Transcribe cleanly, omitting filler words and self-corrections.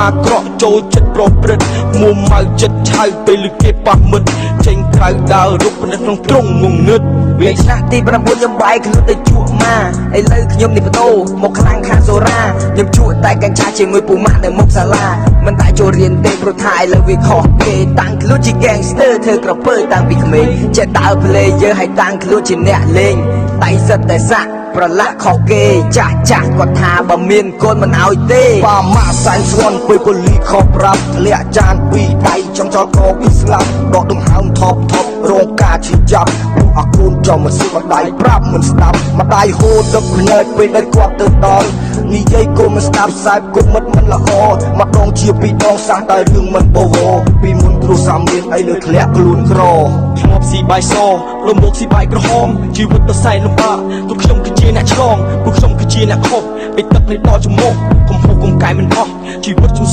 អាក្រក់ចូលចិត្តប្រព្រឹត្តមួម៉ៅចិត្តឆៅពេលលឺគេប៉ះមិត្តចេញក្រៅដើររុកនៅក្នុងទ្រង់ងងឹតវាឆ្នាំទី9ខ្ញុំបាយខ្លួនទៅជក់ម៉ាឥឡូវខ្ញុំនេះបដូរមកខ្លាំងខាងសូរ៉ាខ្ញុំជក់តែកញ្ឆាជាមួយពូម៉ាក់នៅមុខសាលាមិនតែចូលរៀនទេព្រោះថាឥឡូវវាខុសគេតាំងខ្លួនជា gangster ធ្វើក្រពើតាំងពីក្មេងចេះដើរ player ហើយតាំងខ្លួនជាអ្នកលេងតែសិតតែសាក់ប្រឡាក់ខុសគេចាស់គាត់ថាបើមានកូនមិនឲ្យទេប៉ាម៉ាក់សាញ់ស្វន់ពេលប៉ូលីខុសប្រាប់ធ្លាក់ចានពីដៃចំចោលកោពីស្លាប់ដកដង្ហើមថប់រងការឈឺចាប់ពួកអាកូនចំមកស៊ីម្ដាយប្រាប់មិនស្ដាប់ម្ដាយហូរទឹកភ្នែកពេលដែលគាត់ទៅដល់និយាយគុំមិនស្ដាប់ខ្សែគុំមិនល្អម្ដងជាពីរដងសះតែរឿងមិនបវរពីមុនគ្រូសាមមានអីលើធ្លាក់ខ្លួនក្រធ្លាប់ស៊ីបាយសលំមុខស៊ីបាយក្រហមជីវិតទៅសែនលំបាកទូខ្ញុំគឺជាអ្នកឆ្លងពួកខ្ញុំគឺជាអ្នកខុសពេលទឹកភ្នែកដល់ច្រមុះកុំហូបកុំកាយមិនអស់ជីវិត